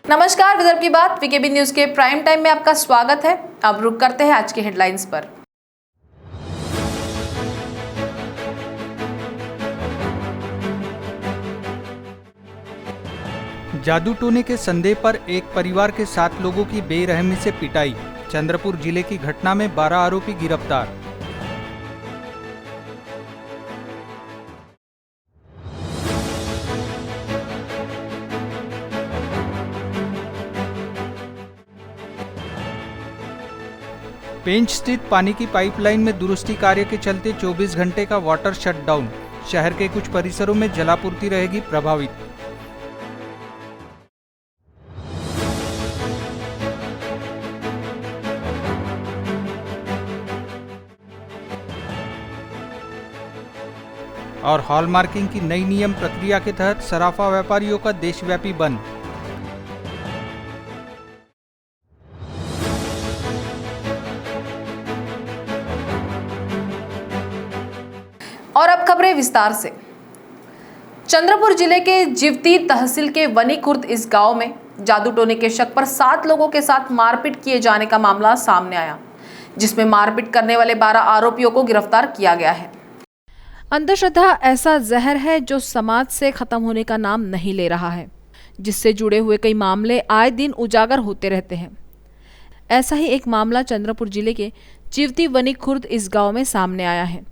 नमस्कार, विदर्भ की बात वीकेबी न्यूज के प्राइम टाइम में आपका स्वागत है। अब रुक करते हैं आज की हेडलाइंस पर। जादू टोने के संदेह पर एक परिवार के 7 लोगों की बेरहमी से पिटाई। चंद्रपुर जिले की घटना में 12 आरोपी गिरफ्तार। पेंच स्थित पानी की पाइपलाइन में दुरुस्ती कार्य के चलते 24 घंटे का वाटर शटडाउन। शहर के कुछ परिसरों में जलापूर्ति रहेगी प्रभावित। और हॉलमार्किंग की नई नियम प्रक्रिया के तहत सराफा व्यापारियों का देशव्यापी बंद। और अब खबरें विस्तार से। चंद्रपुर जिले के जिवती तहसील के वनी खुर्द इस गांव में जादू टोने के शक पर 7 लोगों के साथ मारपीट किए जाने का मामला सामने आया, जिसमें मारपीट करने वाले 12 आरोपियों को गिरफ्तार किया गया है। अंधश्रद्धा ऐसा जहर है जो समाज से खत्म होने का नाम नहीं ले रहा है, जिससे जुड़े हुए कई मामले आए दिन उजागर होते रहते हैं। ऐसा ही एक मामला चंद्रपुर जिले के जिवती वनी खुर्द इस गांव में सामने आया है,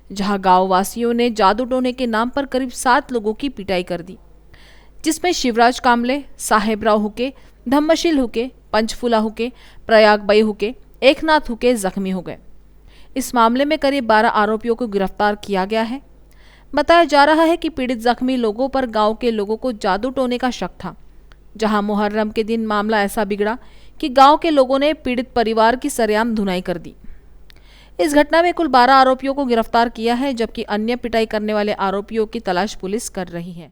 जहां गांव वासियों ने जादू टोने के नाम पर करीब 7 लोगों की पिटाई कर दी, जिसमें शिवराज कामले, साहेबराव हुके, धम्मशील हुके, पंचफूला हुके, प्रयाग बई हुके, एकनाथ हुके जख्मी हो गए। इस मामले में करीब 12 आरोपियों को गिरफ्तार किया गया है। बताया जा रहा है कि पीड़ित जख्मी लोगों पर गांव के लोगों को जादू टोने का शक था, जहां मुहर्रम के दिन मामला ऐसा बिगड़ा कि गांव के लोगों ने पीड़ित परिवार की सरेआम धुनाई कर दी। इस घटना में कुल 12 आरोपियों को गिरफ्तार किया है, जबकि अन्य पिटाई करने वाले आरोपियों की तलाश पुलिस कर रही है।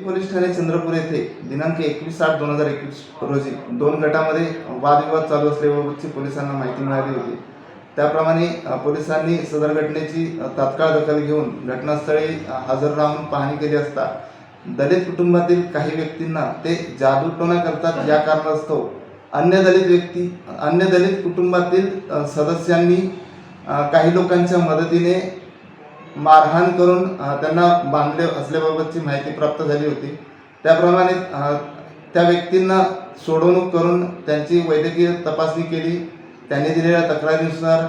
पोलीस ठाणे चंद्रपूर येथे दिनांक 21/8/2021 रोजी 2 गटामध्ये वादविवाद चालू असल्याबाबतची पोलिसांना माहिती मिळाली होती। त्याप्रमाणे पोलिसांनी सदर घटनेची तात्काळ दखल घेऊन घटनास्थळी हजर राहून पाहणी केली असता दलित कुटुंबातील काही व्यक्तींना ते जादूटोणा करतात या कारणास्तव अन्य दलित कुटुंबातील सदस्यांनी काही लोकांच्या मदतीने मारहाण करून त्यांना बांधले असल्याबाबतची माहिती प्राप्त झाली होती। त्याप्रमाणे त्या व्यक्तींना सोडवणूक करून त्यांची वैद्यकीय तपासणी केली। त्यांनी दिलेल्या तक्रारीनुसार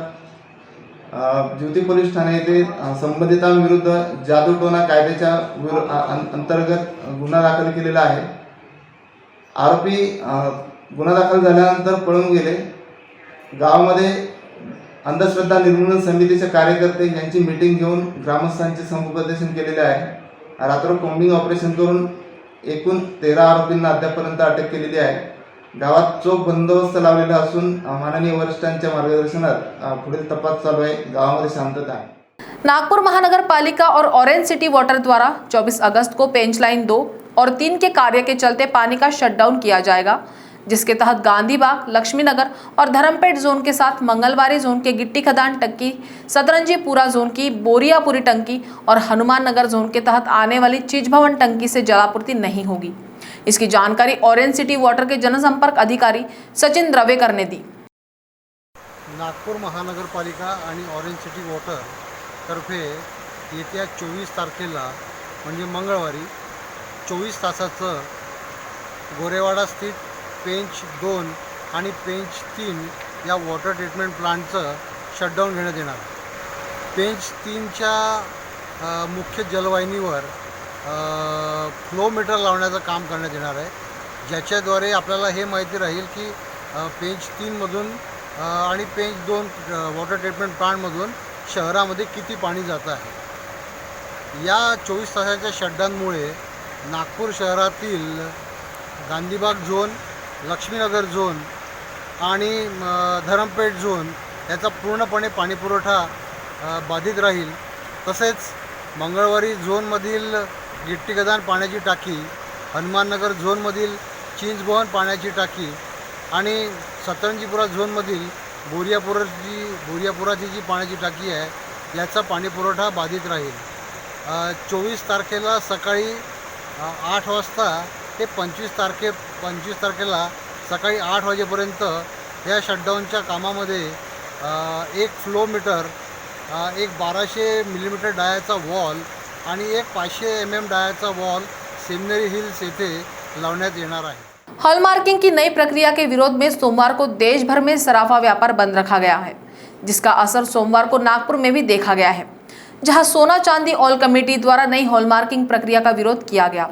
जिवती पोलीस ठाणे येथे संबंधितांविरुद्ध जादूटोणा कायद्याच्या अंतर्गत गुन्हा दाखल केलेला आहे। आरोपी गुन्हा दाखल झाल्यानंतर पळून गेले। गावामध्ये अंधश्रद्धा निर्मूलन समितीचे कार्यकर्ते यांची मीटिंग घेऊन ग्रामस्थांचे समुपदेशन केलेले आहे। रात्र कॉम्बिंग ऑपरेशन करून एकूण 13 आरोपींना अद्यापर्यंत अटक केलेली आहे। गावात चोख बंदोबस्त लावलेला असून माननीय वरिष्ठांच्या मार्गदर्शनात पुढील तपास चालू आहे। गावामध्ये शांतता आहे। नागपुर महानगरपालिका और ऑरेंज सिटी वाटर द्वारा 24 अगस्त को पेंच लाइन 2 और 3 के कार्य के चलते पानी का शटडाउन किया जाएगा, जिसके तहत गांधी बाग, लक्ष्मी नगर और धर्मपेट जोन के साथ मंगलवारी जोन के गिट्टी खदान टंकी, सतरंजीपुरा जोन की बोरियापुरी टंकी और हनुमान नगर जोन के तहत आने वाली चीज भवन टंकी से जलापूर्ति नहीं होगी। इसकी जानकारी ऑरेंज सिटी वाटर के जनसंपर्क अधिकारी सचिन द्रवेकर ने दी। नागपूर महानगरपालिका आणि ऑरेंज सिटी वॉटर तर्फे येत्या 24 तारखेला म्हणजे मंगळवारी 24 तासाचं गोरेवाडा स्थित पेंच 2 आणि पेंच 3 या वॉटर ट्रीटमेंट प्लांटचं शटडाऊन घेण्यात येणार आहे। पेंच 3च्या मुख्य जलवाहिनीवर फ्लो मीटर लावण्याचं काम करण्यात येणार आहे, ज्याच्याद्वारे आपल्याला हे माहिती राहील की पेंच 3मधून आणि पेंच 2 वॉटर ट्रीटमेंट प्लांटमधून शहरामध्ये किती पाणी जात आहे। या 24 तासाच्या शटडाऊनमुळे नागपूर शहरातील गांधीबाग झोन, लक्ष्मीनगर झोन आणि धरमपेठ झोन याचा पूर्णपणे पाणीपुरवठा बाधित राहील. तसेच मंगळवारी झोनमधील गिट्टीगदान पाण्याची टाकी, हनुमाननगर झोनमधील चिंचभवन पाण्याची टाकी आणि सतरंजीपुरा झोनमधील बोरियापुराची जी पाण्याची टाकी आहे याचा पाणीपुरवठा बाधित राहील. 24 तारखेला सकाळी 8 वाजता ते 25 तारखेला सकाळी 8 वाजेपर्यंत या शटडाऊनच्या कामामध्ये एक फ्लो मीटर, एक 1200 मिलीमीटर डायाचा वॉल आणि एक 500 mm डायाचा वॉल सेमिनरी हिल्स येथे लावण्यात येणार आहे. हॉलमार्किंग की नई प्रक्रिया के विरोध में सोमवार को देश भर में सराफा व्यापार बंद रखा गया है, जिसका असर सोमवार को नागपुर में भी देखा गया है, जहां सोना चांदी ऑल कमेटी द्वारा नई हॉलमार्किंग प्रक्रिया का विरोध किया गया.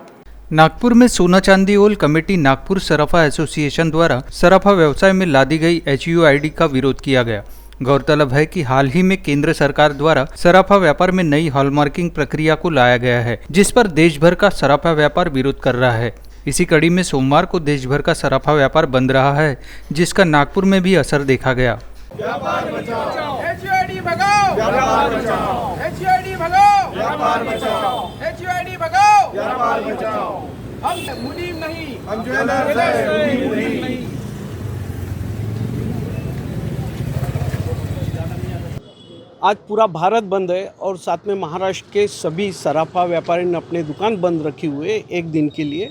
नागपुर में सोना चांदी ओल कमेटी नागपुर सराफा एसोसिएशन द्वारा सराफा व्यवसाय में लादी गई HUID का विरोध किया गया. गौरतलब है कि हाल ही में केंद्र सरकार द्वारा सराफा व्यापार में नई हॉलमार्किंग प्रक्रिया को लाया गया है, जिस पर देश भर का सराफा व्यापार विरोध कर रहा है. इसी कड़ी में सोमवार को देश भर का सराफा व्यापार बंद रहा है, जिसका नागपुर में भी असर देखा गया. व्यापार बचाओ, HUID भगाओ, व्यापार बचाओ, HUID भगाओ, व्यापार बचाओ, HUID भगाओ, व्यापार बचाओ. हम मुनीम नहीं, हम ज्वेलर्स हैं, मुनीम नहीं. आज पूरा भारत बंद है और साथ में महाराष्ट्र के सभी सराफा व्यापारी ने अपने दुकान बंद रखी हुए एक दिन के लिए.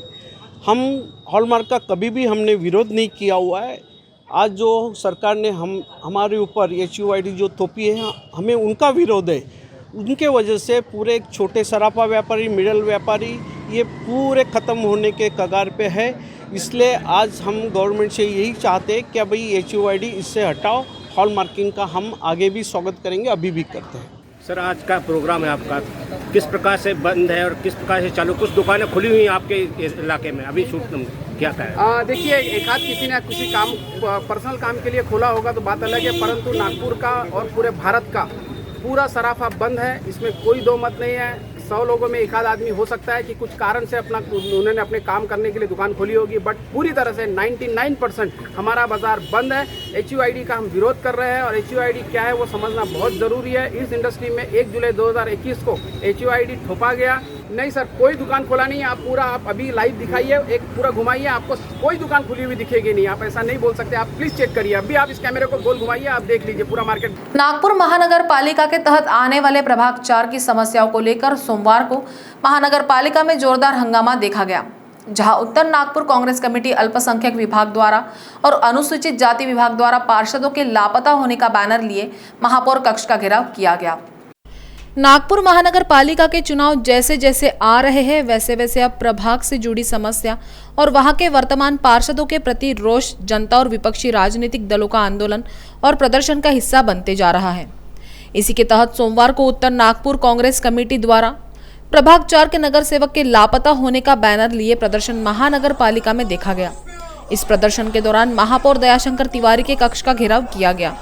हम हॉलमार्क का कभी भी हमने विरोध नहीं किया हुआ है. आज जो सरकार ने हमारे ऊपर HUID जो थोपी है, हमें उनका विरोध है. उनके वजह से पूरे छोटे सराफा व्यापारी, मिडल व्यापारी ये पूरे ख़त्म होने के कगार पे है. इसलिए आज हम गवर्नमेंट से यही चाहते हैं कि भाई HUID इससे हटाओ. हॉलमार्किंग का हम आगे भी स्वागत करेंगे, अभी भी करते हैं. सर, आज का प्रोग्राम है आपका, किस प्रकार से बंद है और किस प्रकार से चालू? कुछ दुकानें खुली हुई हैं आपके इलाके में, अभी शूट क्या है? देखिए, एक आध किसी ने किसी काम, पर्सनल काम के लिए खोला होगा तो बात अलग है, परंतु नागपुर का और पूरे भारत का पूरा सराफा बंद है. इसमें कोई दो मत नहीं है. 100 लोगों में एक आध आदमी हो सकता है कि कुछ कारण से उन्होंने अपने काम करने के लिए दुकान खोली होगी, बट पूरी तरह से 99% हमारा बाजार बंद है. HUID का हम विरोध कर रहे हैं और HUID क्या है वो समझना बहुत ज़रूरी है. इस इंडस्ट्री में 1 जुलाई 2021 को HUID थोपा गया. नहीं सर, कोई दुकान खोला नहीं है. आप अभी लाइव दिखाइए, एक पूरा घुमाइए, आपको कोई दुकान खुली हुई दिखेगी नहीं. आप ऐसा नहीं बोल सकते. आप प्लीज़ चेक करिए. अभी आप इस कैमरे को गोल घुमाइए, आप देख लीजिए पूरा मार्केट. नागपुर महानगर पालिका के तहत आने वाले प्रभाग 4 की समस्याओं को लेकर सोमवार को महानगर पालिका में जोरदार हंगामा देखा गया, जहां उत्तर नागपुर कांग्रेस कमेटी अल्पसंख्यक विभाग द्वारा और अनुसूचित जाति विभाग द्वारा पार्षदों के लापता होने का बैनर लिए महापौर कक्ष का घेराव किया गया. नागपुर महानगर पालिका के चुनाव जैसे जैसे आ रहे हैं, वैसे वैसे अब प्रभाग से जुड़ी समस्या और वहां के वर्तमान पार्षदों के प्रति रोष जनता और विपक्षी राजनीतिक दलों का आंदोलन और प्रदर्शन का हिस्सा बनते जा रहा है. इसी के तहत सोमवार को उत्तर नागपुर कांग्रेस कमेटी द्वारा प्रभाग 4 के नगर सेवक के लापता होने का बैनर लिए प्रदर्शन महानगर पालिका में देखा गया. इस प्रदर्शन के दौरान महापौर दयाशंकर तिवारी के कक्ष का घेराव किया गया.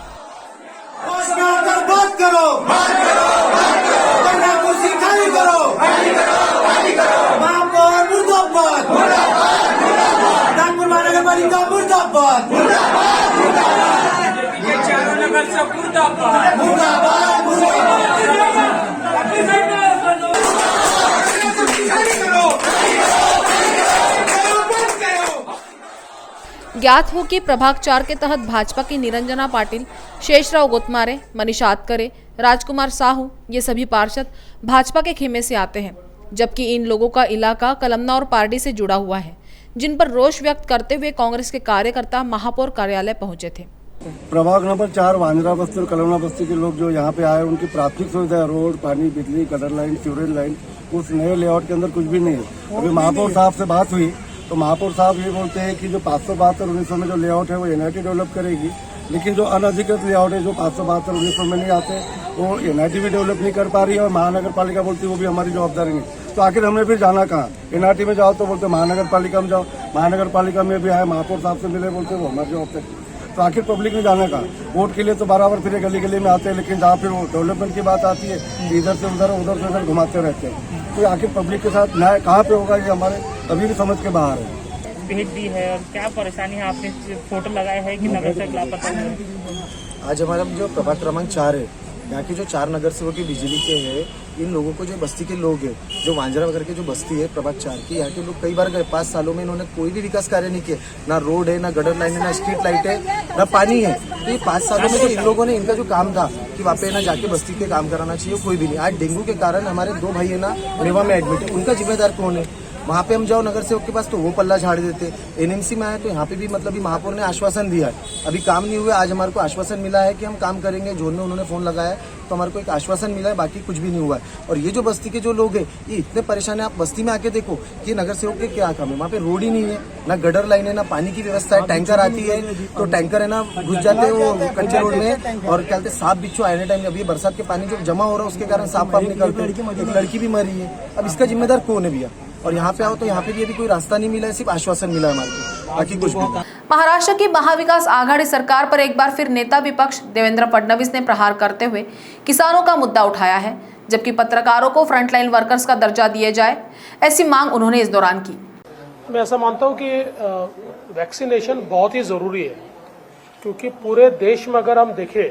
ज्ञात हो कि प्रभाग 4 के तहत भाजपा की निरंजना पाटिल, शेषराव गोतमारे, मनीषा आतकरे, राजकुमार साहू ये सभी पार्षद भाजपा के खेमे से आते हैं, जबकि इन लोगों का इलाका कलमना और पार्टी से जुड़ा हुआ है, जिन पर रोष व्यक्त करते हुए कांग्रेस के कार्यकर्ता महापौर कार्यालय पहुंचे थे. प्रभाग नंबर 4 वांजरा बस्ती और कलमना बस्ती के लोग जो यहाँ पे आए, उनकी प्राथमिक सुविधा रोड, पानी, बिजली, गटर लाइन, सीवरेज लाइन, उस नए लेआउट के अंदर कुछ भी नहीं है. अभी महापौर साहब से बात हुई तो महापौर साहब ये बोलते हैं कि जो 572-1900 में जो लेआउट है वो NIT डेवलप करेगी, लेकिन जो अनधिकृत लेआउट है जो 572-1900 में नहीं आते वो NIT भी डेवलप नहीं कर पा रही है और महानगर पालिका बोलती है वो भी हमारी जवाबदारी नहीं. तो आखिर हमने फिर जाना कहाँ? NIT में जाओ तो बोलते महानगर पालिका में जाओ, महानगर पालिका में भी आए महापौर साहब से मिले, बोलते वो हमारी जवाबदारी. तो आखिर पब्लिक ने जाना कहाँ? वोट के लिए तो बराबर फिर गली गली में आते हैं, लेकिन जहाँ फिर डेवलपमेंट की बात आती है इधर से उधर घुमाते रहते हैं। तो आखिर पब्लिक के साथ न्याय कहाँ पे होगा, ये हमारे अभी भी समझ के बाहर है। भेज दी है और क्या परेशानी है? आपने फोटो लगाया है कि नगर सेवक लापता है? आज हमारा जो प्रभाग क्रमांक 4 है, यहाँ के जो 4 नगर सेवक की बिजली के हैं, इन लोगों को जो बस्ती के लोग हैं, जो वांजरा वगैरह के जो बस्ती है प्रभाग 4 की, यहाँ के लोग कई बार गए। 5 सालों में इन्होंने कोई भी विकास कार्य नहीं किए। ना रोड है, ना गटर लाइन है, ना स्ट्रीट लाइट है, ना पानी है। तो ये 5 सालों में जो इन लोगों ने, इनका जो काम था कि वहाँ पे ना जाके बस्ती के काम कराना चाहिए, कोई भी नहीं। आज डेंगू के कारण हमारे 2 भाई है ना रेवा में एडमिट है, उनका जिम्मेदार कौन है? वहाँ पे हम जाओ नगर सेवक के पास तो वो पल्ला झाड़ देते। एनएमसी में आए तो यहाँ पे भी मतलब महापौर ने आश्वासन दिया है, अभी काम नहीं हुआ। आज हमारे को आश्वासन मिला है कि हम काम करेंगे। जोन में उन्होंने फोन लगाया तो हमारे को एक आश्वासन मिला है, बाकी कुछ भी नहीं हुआ है। और ये जो बस्ती के जो लोग हैं ये इतने परेशान है। आप बस्ती में आके देखो कि नगर सेवक के क्या काम है। वहाँ पे रोड ही नहीं है, ना गटर लाइन है, ना पानी की व्यवस्था है। टैंकर आती है तो टैंकर है ना घुस जाते हैं वो कच्चे रोड में, और क्या कहते हैं सांप बिच्छू आने टाइम। अभी बरसात के पानी जो जमा हो रहा है उसके कारण सांप पाप निकलते हैं। एक लड़की भी मरी है। अब इसका जिम्मेदार कौन है भैया? और यहाँ पे आओ तो यहाँ पे भी अभी कोई रास्ता नहीं मिला है, सिर्फ आश्वासन मिला है हमारे को, बाकी कुछ नहीं। महाराष्ट्र की महाविकास आघाड़ी सरकार पर एक बार फिर नेता विपक्ष देवेंद्र फडणवीस ने प्रहार करते हुए किसानों का मुद्दा उठाया है, जबकि पत्रकारों को फ्रंटलाइन वर्कर्स का दर्जा दिया जाए, ऐसी मांग उन्होंने इस दौरान की। मैं ऐसा मानता हूं कि वैक्सीनेशन बहुत ही जरूरी है, क्योंकि पूरे देश में अगर हम देखें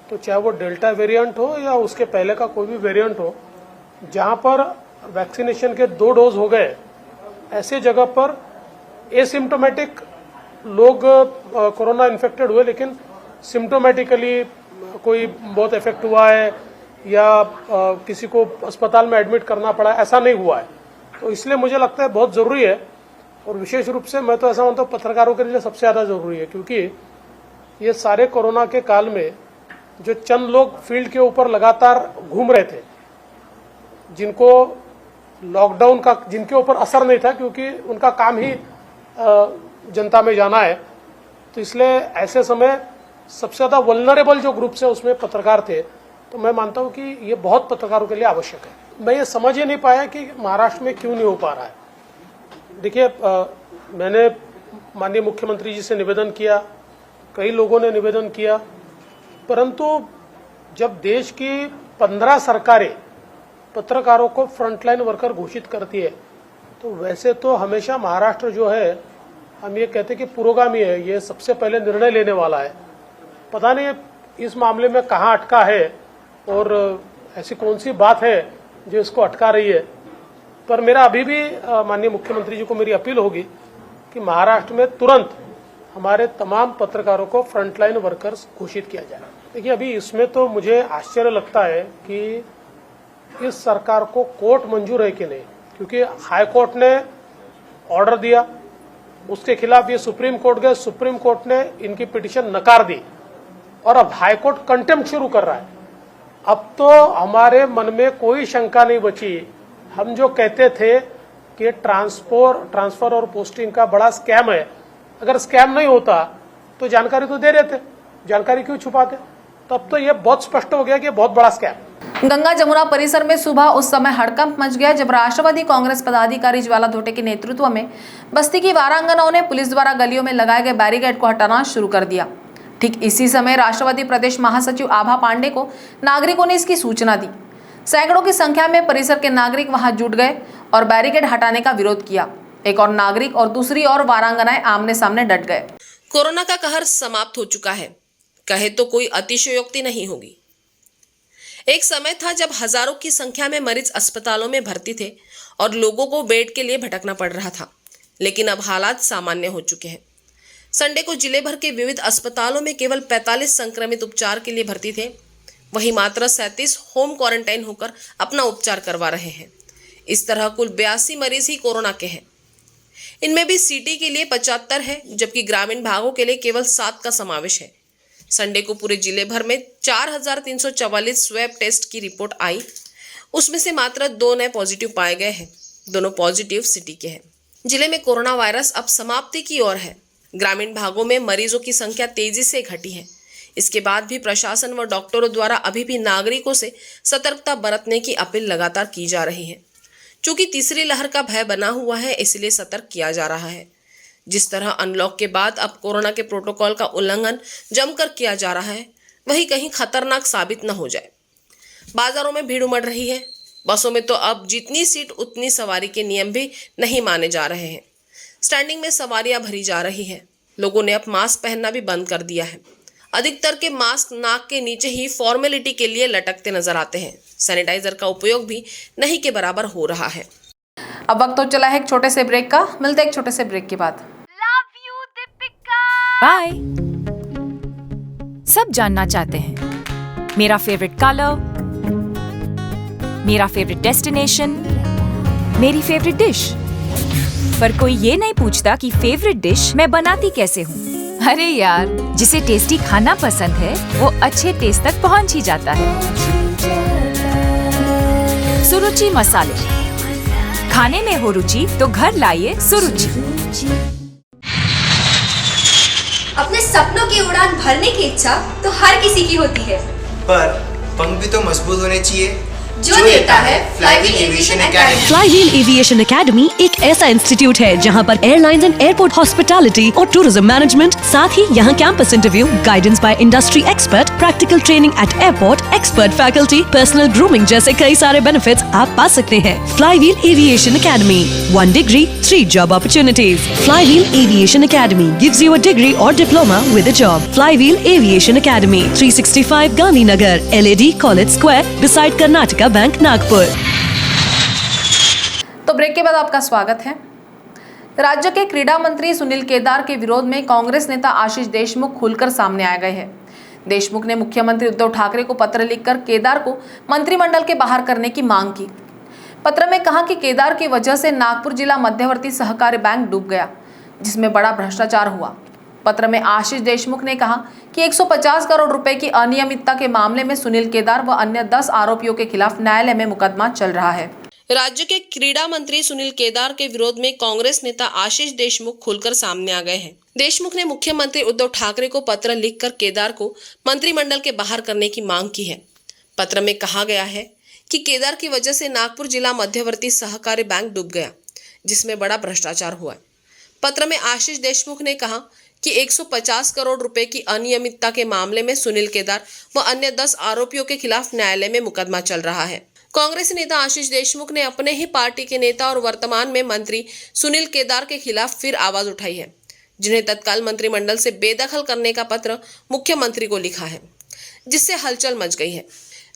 तो चाहे वो डेल्टा वेरिएंट हो या उसके पहले का कोई भी वेरिएंट हो, जहां पर वैक्सीनेशन के 2 डोज हो गए, ऐसे जगह पर एसिम्टोमेटिक लोग कोरोना इन्फेक्टेड हुए, लेकिन सिम्टोमेटिकली कोई बहुत इफेक्ट हुआ है या किसी को अस्पताल में एडमिट करना पड़ा, ऐसा नहीं हुआ है। तो इसलिए मुझे लगता है बहुत जरूरी है, और विशेष रूप से मैं तो ऐसा मानता हूँ पत्रकारों के लिए सबसे ज्यादा जरूरी है, क्योंकि ये सारे कोरोना के काल में जो चंद लोग फील्ड के ऊपर लगातार घूम रहे थे, जिनको लॉकडाउन का जिनके ऊपर असर नहीं था, क्योंकि उनका काम ही जनता में जाना है, तो इसलिए ऐसे समय सबसे ज्यादा वल्नरेबल जो ग्रुप है उसमें पत्रकार थे। तो मैं मानता हूं कि ये बहुत पत्रकारों के लिए आवश्यक है। मैं ये समझ ही नहीं पाया कि महाराष्ट्र में क्यों नहीं हो पा रहा है। देखिए, मैंने माननीय मुख्यमंत्री जी से निवेदन किया, कई लोगों ने निवेदन किया, परंतु जब देश की 15 सरकारें पत्रकारों को फ्रंटलाइन वर्कर घोषित करती है, तो वैसे तो हमेशा महाराष्ट्र जो है, हम ये कहते कि पुरोगामी है, ये सबसे पहले निर्णय लेने वाला है। पता नहीं इस मामले में कहाँ अटका है और ऐसी कौन सी बात है जो इसको अटका रही है। पर मेरा अभी भी माननीय मुख्यमंत्री जी को मेरी अपील होगी कि महाराष्ट्र में तुरंत हमारे तमाम पत्रकारों को फ्रंटलाइन वर्कर्स घोषित किया जाए। देखिए, अभी इसमें तो मुझे आश्चर्य लगता है कि इस सरकार को कोर्ट मंजूर है कि नहीं, क्योंकि हाई कोर्ट ने ऑर्डर दिया, उसके खिलाफ ये सुप्रीम कोर्ट गए, सुप्रीम कोर्ट ने इनकी पिटीशन नकार दी, और अब हाई कोर्ट कंटेम्प्ट शुरू कर रहा है। अब तो हमारे मन में कोई शंका नहीं बची। हम जो कहते थे कि ट्रांसफर और पोस्टिंग का बड़ा स्कैम है, अगर स्कैम नहीं होता तो जानकारी तो दे देते, जानकारी क्यों छुपाते? तब तो ये बहुत स्पष्ट हो गया कि बहुत बड़ा स्कैम। गंगा जमुना परिसर में सुबह उस समय हड़कंप मच गया जब राष्ट्रवादी कांग्रेस पदाधिकारी ज्वाला धोटे के नेतृत्व में बस्ती की वारांगनाओं ने पुलिस द्वारा गलियों में लगाए गए बैरिकेड को हटाना शुरू कर दिया। ठीक इसी समय राष्ट्रवादी प्रदेश महासचिव आभा पांडे को नागरिकों ने इसकी सूचना दी। सैकड़ों की संख्या में परिसर के नागरिक वहां जुट गए और बैरिकेड हटाने का विरोध किया। एक और नागरिक और दूसरी ओर वारांगनाएं आमने सामने डट गए। कोरोना का कहर समाप्त हो चुका है, कहे तो कोई अतिशयोक्ति नहीं होगी। एक समय था जब हजारों की संख्या में मरीज अस्पतालों में भर्ती थे और लोगों को बेड के लिए भटकना पड़ रहा था, लेकिन अब हालात सामान्य हो चुके हैं। संडे को जिले भर के विविध अस्पतालों में केवल 45 संक्रमित उपचार के लिए भर्ती थे, वहीं मात्र 37 होम क्वारंटाइन होकर अपना उपचार करवा रहे हैं। इस तरह कुल 82 मरीज ही कोरोना के हैं। इनमें भी सिटी के लिए 75 है, जबकि ग्रामीण भागों के लिए केवल 7 का समावेश है। संडे को पूरे जिले भर में 4344 स्वैब टेस्ट की रिपोर्ट आई, उसमें से मात्र 2 नए पॉजिटिव पाए गए हैं। दोनों पॉजिटिव सिटी के हैं। जिले में कोरोना वायरस अब समाप्ति की ओर है। ग्रामीण भागों में मरीजों की संख्या तेजी से घटी है। इसके बाद भी प्रशासन व डॉक्टरों द्वारा अभी भी नागरिकों से सतर्कता बरतने की अपील लगातार की जा रही है। चूंकि तीसरी लहर का भय बना हुआ है, इसलिए सतर्क किया जा रहा है। जिस तरह अनलॉक के बाद अब कोरोना के प्रोटोकॉल का उल्लंघन जमकर किया जा रहा है, वही कहीं खतरनाक साबित न हो जाए। बाजारों में भीड़ उमड़ रही है। बसों में तो अब जितनी सीट उतनी सवारी के नियम भी नहीं माने जा रहे हैं। स्टैंडिंग में सवारियां भरी जा रही है। लोगों ने अब मास्क पहनना भी बंद कर दिया है। अधिकतर के मास्क नाक के नीचे ही फॉर्मेलिटी के लिए लटकते नजर आते हैं। सैनिटाइजर का उपयोग भी नहीं के बराबर हो रहा है। अब वक्त तो चला है एक छोटे से ब्रेक का। मिलते हैं एक छोटे से ब्रेक के बाद। बाय। सब जानना चाहते हैं मेरा फेवरेट कलर, मेरा फेवरेट डेस्टिनेशन, मेरी फेवरेट डिश, पर कोई ये नहीं पूछता कि फेवरेट डिश मैं बनाती कैसे हूँ। अरे यार, जिसे टेस्टी खाना पसंद है वो अच्छे टेस्ट तक पहुँच ही जाता है। सुरुचि मसाले, खाने में हो रुचि तो घर लाइए सुरुचि। अपने सपनों की उड़ान भरने की इच्छा तो हर किसी की होती है, पर पंख भी तो मजबूत होने चाहिए, जो देता है Flywheel Aviation Academy. Flywheel Aviation Academy एक ऐसा इंस्टीट्यूट है जहां पर एयरलाइंस एंड एयरपोर्ट हॉस्पिटैलिटी और टूरिज्म मैनेजमेंट, साथ ही यहां campus interview, guidance by industry expert, practical training at airport, expert faculty, personal grooming जैसे कई सारे बेनिफिट्स आप पा सकते हैं। Flywheel Aviation Academy, 1 degree 3 job opportunities. Flywheel Aviation Academy gives you a degree और diploma with a job. Flywheel Aviation academy, 365 Gandhinagar, LAD college square, beside Karnataka bank, Nagpur. तो break के बाद आपका स्वागत है। राज्य के क्रीड़ा मंत्री सुनील केदार के विरोध में कांग्रेस नेता आशीष देशमुख खुलकर सामने आ गए हैं। देशमुख ने मुख्यमंत्री उद्धव ठाकरे को पत्र लिखकर केदार को मंत्रिमंडल के बाहर करने की मांग की। पत्र में कहा कि केदार की वजह से नागपुर जिला मध्यवर्ती सहकारी बैंक डूब गया, जिसमें बड़ा भ्रष्टाचार हुआ। पत्र में आशीष देशमुख ने कहा कि 150 करोड़ रुपए की अनियमितता के मामले में सुनील केदार व अन्य 10 आरोपियों के खिलाफ न्यायालय में मुकदमा चल रहा है। राज्य के क्रीड़ा मंत्री सुनील केदार के विरोध में कांग्रेस नेता आशीष देशमुख खुलकर सामने आ गए हैं। देशमुख ने मुख्यमंत्री उद्धव ठाकरे को पत्र लिखकर केदार को मंत्रिमंडल के बाहर करने की मांग की है। पत्र में कहा गया है कि केदार की वजह से नागपुर जिला मध्यवर्ती सहकारी बैंक डूब गया, जिसमें बड़ा भ्रष्टाचार हुआ। पत्र में आशीष देशमुख ने कहा कि 150 करोड़ रुपए की अनियमितता के मामले में सुनील केदार व अन्य 10 आरोपियों के खिलाफ न्यायालय में मुकदमा चल रहा है। कांग्रेस नेता आशीष देशमुख ने अपने ही पार्टी के नेता और वर्तमान में मंत्री सुनील केदार के खिलाफ फिर आवाज उठाई है, जिन्हें तत्काल मंत्रिमंडल से बेदखल करने का पत्र मुख्यमंत्री को लिखा है, जिससे हलचल मच गई है।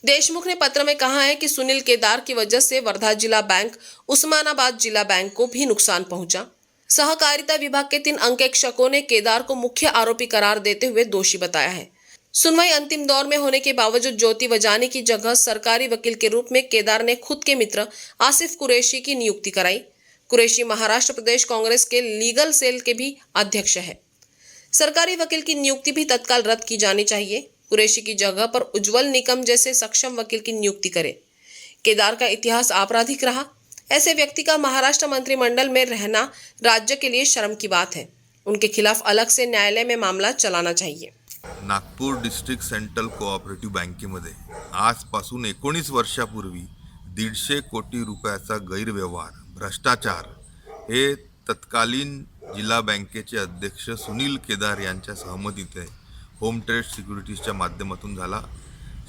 देशमुख ने पत्र में कहा है कि सुनील केदार की वजह से वर्धा जिला बैंक, उस्मानाबाद जिला बैंक को भी नुकसान पहुंचा। सहकारिता विभाग के 3 अंकेक्षकों ने केदार को मुख्य आरोपी करार देते हुए दोषी बताया है। सुनवाई अंतिम दौर में होने के बावजूद ज्योति वजानी की जगह सरकारी वकील के रूप में केदार ने खुद के मित्र आसिफ कुरैशी की नियुक्ति कराई। कुरैशी महाराष्ट्र प्रदेश कांग्रेस के लीगल सेल के भी अध्यक्ष है। सरकारी वकील की नियुक्ति भी तत्काल रद्द की जानी चाहिए। कुरैशी की जगह पर उज्जवल निकम जैसे सक्षम वकील की नियुक्ति करे। केदार का इतिहास आपराधिक रहा। ऐसे व्यक्ति का महाराष्ट्र मंत्रिमंडल में रहना राज्य के लिए शर्म की बात है। उनके खिलाफ अलग से न्यायालय में मामला चलाना चाहिए। नागपूर डिस्ट्रिक्ट सेंट्रल कोऑपरेटिव्ह बँकेमध्ये आजपासून 19 वर्षापूर्वी 150 कोटी रुपयाचा गैरव्यवहार, भ्रष्टाचार हे तत्कालीन जिल्हा बँकेचे अध्यक्ष सुनील केदार यांच्या सहमतीने होम ट्रेड सिक्युरिटीजच्या माध्यमातून झाला।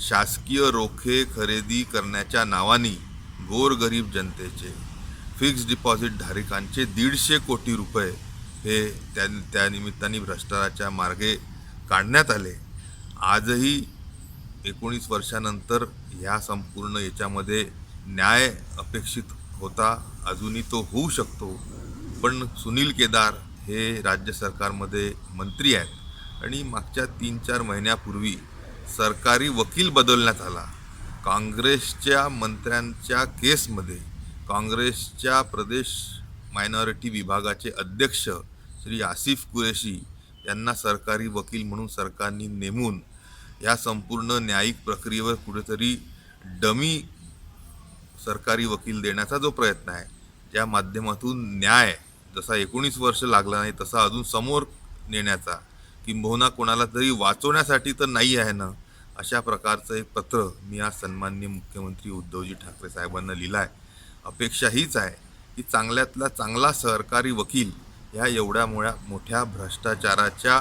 शासकीय रोखे खरेदी करण्याच्या नावाने गोरगरीब जनतेचे फिक्स डिपॉझिट धारकांचे 150 कोटी रुपये हे त्या निमित्ताने भ्रष्टाचाराच्या मार्गे काढण्यात आले। आजही 19 वर्षानंतर ह्या संपूर्ण याच्यामध्ये न्याय अपेक्षित होता, अजूनही तो होऊ शकतो, पण सुनील केदार हे राज्य सरकारमध्ये मंत्री आहेत आणि मागच्या 3-4 महिन्यापूर्वी सरकारी वकील बदलण्यात आला। काँग्रेसच्या मंत्र्यांच्या केसमध्ये काँग्रेसच्या प्रदेश मायनॉरिटी विभागाचे अध्यक्ष श्री आसिफ कुरैशी यांना सरकारी वकील म्हणून सरकारने नेमून या संपूर्ण न्यायिक प्रक्रियेवर कुठेतरी डमी सरकारी वकील देण्याचा जो प्रयत्न आहे, ज्या माध्यमातून न्याय जसा 19 वर्ष लागला नाही तसा अजून समोर नेण्याचा, किंबहुना कोणाला तरी वाचवण्यासाठी तर नाही आहे ना, अशा प्रकारचं एक पत्र मी आज सन्माननीय मुख्यमंत्री उद्धवजी ठाकरे साहेबांना लिहिलं आहे। अपेक्षा हीच आहे की चांगल्यातला चांगला सरकारी वकील ह्या एवढ्या मोठ्या भ्रष्टाचाराच्या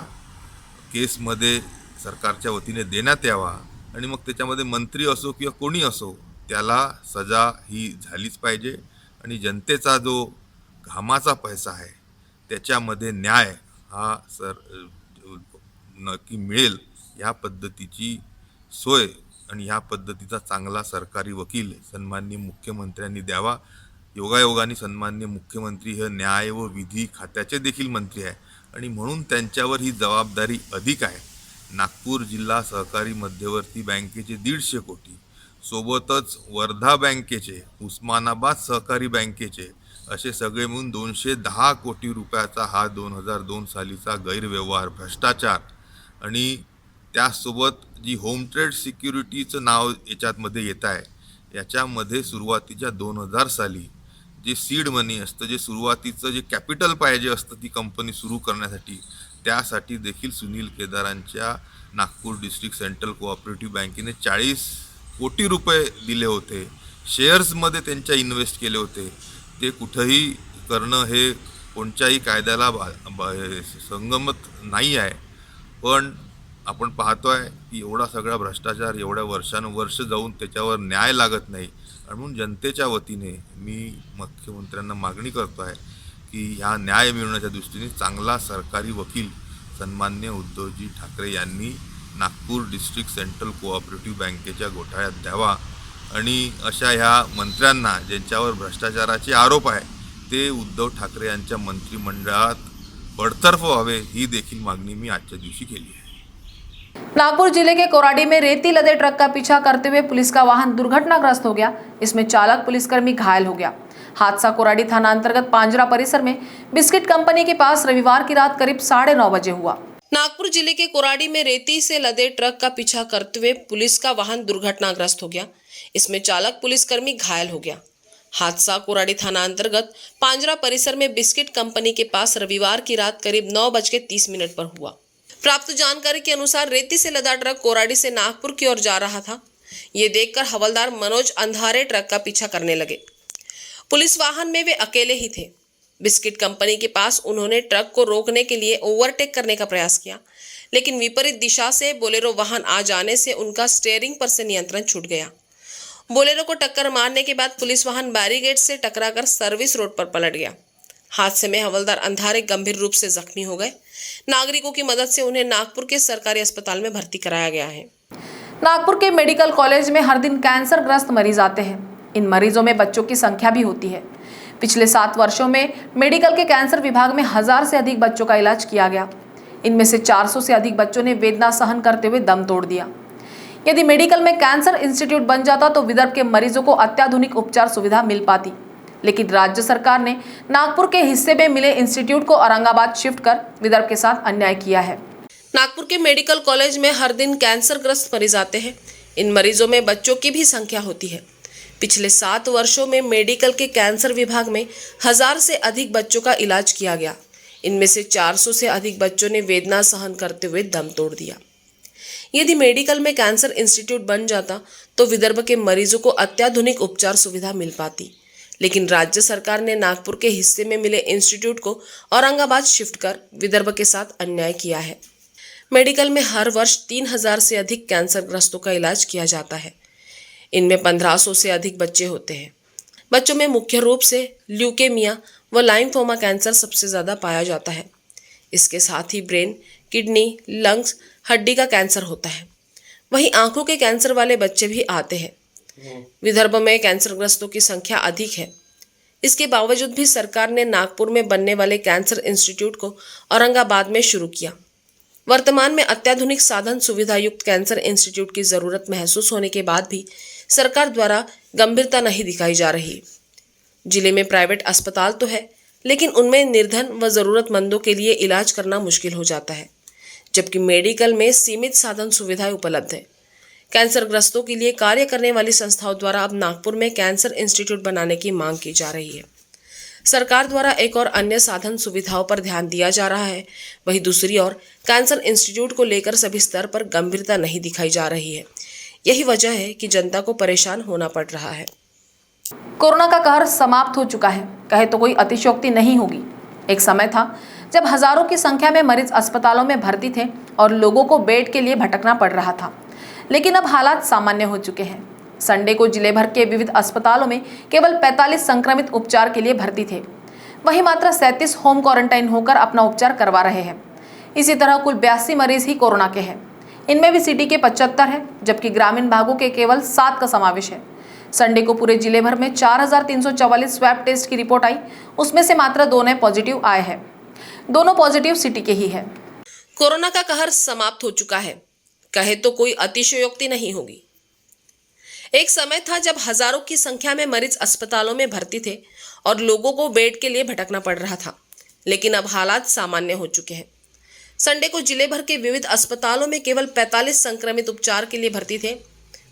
केसमध्ये सरकारच्या वतीने देण्यात यावा आणि मग त्याच्यामध्ये मंत्री असो किंवा कोणी असो त्याला सजा ही झालीच पाहिजे आणि जनतेचा जो घामाचा पैसा आहे त्याच्यामध्ये न्याय हा नक्की मिळेल ह्या पद्धतीची सोय आणि ह्या पद्धतीचा चांगला सरकारी वकील सन्माननीय मुख्यमंत्र्यांनी द्यावा. योगायोगाने सन्माननीय मुख्यमंत्री हे न्याय व विधी खात्याचे देखील मंत्री आहे आणि म्हणून त्यांच्यावर ही जबाबदारी अधिक आहे. नागपूर जिल्हा सहकारी मध्यवर्ती बँकेचे 150 कोटी, सोबतच वर्धा बँकेचे, उस्मानाबाद सहकारी बँकेचे असे सगळे मिळून 210 कोटी रुपयाचा हा 2002 सालीचा गैरव्यवहार भ्रष्टाचार आणि त्यासोबत जी होम ट्रेड सिक्युरिटीचं नाव याच्यामध्ये येत आहे याच्यामध्ये सुरुवातीच्या 2000 साली जे सीड मनी असतं, जे सुरुवातीचं जे कॅपिटल पाहिजे असतं ती कंपनी सुरू करण्यासाठी, त्यासाठी देखील सुनील केदारांच्या नागपूर डिस्ट्रिक्ट सेंट्रल कोऑपरेटिव्ह बँकेने 40 कोटी रुपये दिले होते. शेअर्समध्ये त्यांच्या इन्व्हेस्ट केले होते. ते कुठंही करणं हे कोणत्याही कायद्याला संगमत नाही आहे. पण आपण पाहतोय की एवढा सगळा भ्रष्टाचार एवढ्या वर्षानुवर्ष जाऊन त्याच्यावर न्याय लागत नाही आणि म्हणून जनतेच्या वतीने मी मुख्यमंत्र्यांना मागणी करतो आहे की ह्या न्याय मिळवण्याच्या दृष्टीने चांगला सरकारी वकील सन्माननीय उद्धवजी ठाकरे यांनी नागपूर डिस्ट्रिक्ट सेंट्रल कोऑपरेटिव्ह बँकेच्या घोटाळ्यात द्यावा आणि अशा ह्या मंत्र्यांना ज्यांच्यावर भ्रष्टाचाराचे आरोप आहे ते उद्धव ठाकरे यांच्या मंत्रिमंडळात बडतर्फ व्हावे ही देखील मागणी मी आजच्या दिवशी केली है. नागपुर जिले के कोराडी में रेती लदे ट्रक का पीछा करते हुए पुलिस का वाहन दुर्घटनाग्रस्त हो गया. इसमें चालक पुलिसकर्मी घायल हो गया. हादसा कोराडी थाना अंतर्गत पांजरा परिसर में बिस्किट कंपनी के पास रविवार की रात करीब 9:30 बजे हुआ. नागपुर जिले के कोराडी में रेती से लदे ट्रक का पीछा करते हुए पुलिस का वाहन दुर्घटनाग्रस्त हो गया. इसमें चालक पुलिसकर्मी घायल हो गया. हादसा कोराडी थाना अंतर्गत पांजरा परिसर में बिस्किट कंपनी के पास रविवार की रात करीब 9:30 पर हुआ. प्राप्त जानकारी के अनुसार रेती से लदा ट्रक कोराडी से नागपुर की ओर जा रहा था. ये देखकर हवलदार मनोज अंधारे ट्रक का पीछा करने लगे. पुलिस वाहन में वे अकेले ही थे. बिस्किट कंपनी के पास उन्होंने ट्रक को रोकने के लिए ओवरटेक करने का प्रयास किया, लेकिन विपरीत दिशा से बोलेरो वाहन आ जाने से उनका स्टीयरिंग पर से नियंत्रण छूट गया. बोलेरो को टक्कर मारने के बाद पुलिस वाहन बैरिकेड से टकराकर सर्विस रोड पर पलट गया. हादसे में हवलदार अंधारे गंभीर रूप से जख्मी हो गए. नागरिकों की मदद से उन्हें नागपुर के सरकारी अस्पताल में भर्ती कराया गया है. नागपुर के मेडिकल कॉलेज में हर दिन कैंसर ग्रस्त मरीज आते हैं. इन मरीजों में बच्चों की संख्या भी होती है. पिछले 7 वर्षों में मेडिकल के कैंसर विभाग में 1000 से अधिक बच्चों का इलाज किया गया. इनमें से 400 से अधिक बच्चों ने वेदना सहन करते हुए दम तोड़ दिया. यदि मेडिकल में कैंसर इंस्टीट्यूट बन जाता तो विदर्भ के मरीजों को अत्याधुनिक उपचार सुविधा मिल पाती. लेकिन राज्य सरकार ने नागपुर के हिस्से में मिले इंस्टीट्यूट को औरंगाबाद शिफ्ट कर विदर्भ के साथ अन्याय किया है. नागपुर के मेडिकल कॉलेज में हर दिन कैंसर ग्रस्त मरीज आते हैं. इन मरीजों में बच्चों की भी संख्या होती है. पिछले 7 वर्षों में मेडिकल के कैंसर विभाग में 1000 से अधिक बच्चों का इलाज किया गया. इनमें से 400 से अधिक बच्चों ने वेदना सहन करते हुए दम तोड़ दिया. यदि मेडिकल में कैंसर इंस्टीट्यूट बन जाता तो विदर्भ के मरीजों को अत्याधुनिक उपचार सुविधा मिल पाती. लेकिन राज्य सरकार ने नागपुर के हिस्से में मिले इंस्टीट्यूट को औरंगाबाद शिफ्ट कर विदर्भ के साथ अन्याय किया है. मेडिकल में हर वर्ष 3000 से अधिक कैंसर ग्रस्तों का इलाज किया जाता है. इनमें 1500 से अधिक बच्चे होते हैं. बच्चों में मुख्य रूप से ल्यूकेमिया व लाइम्फोमा कैंसर सबसे ज़्यादा पाया जाता है. इसके साथ ही ब्रेन, किडनी, लंग्स, हड्डी का कैंसर होता है. वहीं आंखों के कैंसर वाले बच्चे भी आते हैं. विदर्भ में कैंसरग्रस्तों की संख्या अधिक है. इसके बावजूद भी सरकार ने नागपुर में बनने वाले कैंसर इंस्टीट्यूट को औरंगाबाद में शुरू किया. वर्तमान में अत्याधुनिक साधन सुविधा युक्त कैंसर इंस्टीट्यूट की जरूरत महसूस होने के बाद भी सरकार द्वारा गंभीरता नहीं दिखाई जा रही. जिले में प्राइवेट अस्पताल तो है, लेकिन उनमें निर्धन व जरूरतमंदों के लिए इलाज करना मुश्किल हो जाता है, जबकि मेडिकल में सीमित साधन सुविधाएं उपलब्ध है. कैंसरग्रस्तों के लिए कार्य करने वाली संस्थाओं द्वारा अब नागपुर में कैंसर इंस्टीट्यूट बनाने की मांग की जा रही है. सरकार द्वारा एक और अन्य साधन सुविधाओं पर ध्यान दिया जा रहा है. वहीं दूसरी ओर कैंसर इंस्टीट्यूट को लेकर सभी स्तर पर गंभीरता नहीं दिखाई जा रही है. यही वजह है कि जनता को परेशान होना पड़ रहा है. कोरोना का कहर समाप्त हो चुका है, कहे तो कोई अतिशयोक्ति नहीं होगी. एक समय था जब हजारों की संख्या में मरीज अस्पतालों में भर्ती थे और लोगों को बेड के लिए भटकना पड़ रहा था, लेकिन अब हालात सामान्य हो चुके हैं। संडे को जिले भर के विविध अस्पतालों में केवल 45 संक्रमित उपचार के लिए भर्ती थे, वहीं मात्र 37 होम क्वारंटाइन होकर अपना उपचार करवा रहे हैं। इसी तरह कुल 82 मरीज ही कोरोना के हैं। इनमें भी सिटी के 75 हैं, जबकि ग्रामीण भागों के केवल 7 का समावेश है। संडे को पूरे जिले भर में 4344 स्वैब टेस्ट की रिपोर्ट आई, उसमें से मात्र 2 नए पॉजिटिव आए हैं। दोनों पॉजिटिव सिटी के ही है। कोरोना का कहर समाप्त हो चुका है, कहे तो कोई अतिशयोक्ति नहीं होगी। एक समय था जब हजारों की संख्या में मरीज अस्पतालों में भर्ती थे और लोगों को बेड के लिए भटकना पड़ रहा था, लेकिन अब हालात सामान्य हो चुके हैं। संडे को जिले भर के विविध अस्पतालों में केवल 45 संक्रमित उपचार के लिए भर्ती थे,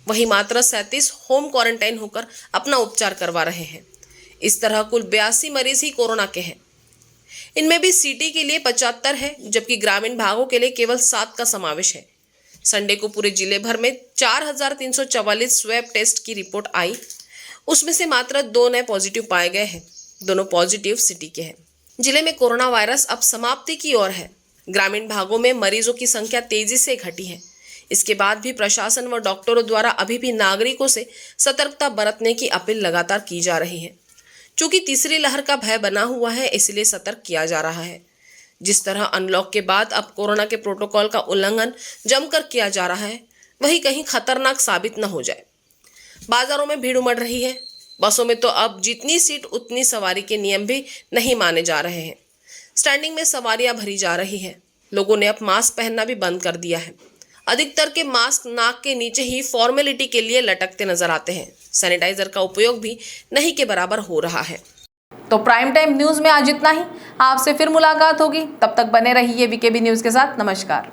वहीं मात्र 37 होम क्वारंटाइन होकर अपना उपचार करवा रहे हैं। इस तरह कुल 82 मरीज ही कोरोना के हैं। इनमें भी सिटी के लिए 75 है, जबकि ग्रामीण भागों के लिए केवल 7 का समावेश है। संडे को पूरे जिले भर में 4344 स्वैब टेस्ट की रिपोर्ट आई, उसमें से मात्र 2 नए पॉजिटिव पाए गए हैं। दोनों पॉजिटिव सिटी के हैं। जिले में कोरोना वायरस अब समाप्ति की ओर है। ग्रामीण भागों में मरीजों की संख्या तेजी से घटी है। इसके बाद भी प्रशासन व डॉक्टरों द्वारा अभी भी नागरिकों से सतर्कता बरतने की अपील लगातार की जा रही है। चूंकि तीसरी लहर का भय बना हुआ है, इसलिए सतर्क किया जा रहा है। जिस तरह अनलॉक के बाद अब कोरोना के प्रोटोकॉल का उल्लंघन जमकर किया जा रहा है, वही कहीं खतरनाक साबित न हो जाए। बाजारों में भीड़ उमड़ रही है। बसों में तो अब जितनी सीट उतनी सवारी के नियम भी नहीं माने जा रहे हैं। स्टैंडिंग में सवारियां भरी जा रही है। लोगों ने अब मास्क पहनना भी बंद कर दिया है। अधिकतर के मास्क नाक के नीचे ही फॉर्मेलिटी के लिए लटकते नजर आते हैं। सैनिटाइजर का उपयोग भी नहीं के बराबर हो रहा है। तो प्राइम टाइम न्यूज में आज इतना ही। आपसे फिर मुलाकात होगी, तब तक बने रहिए वीकेबी न्यूज के साथ। नमस्कार।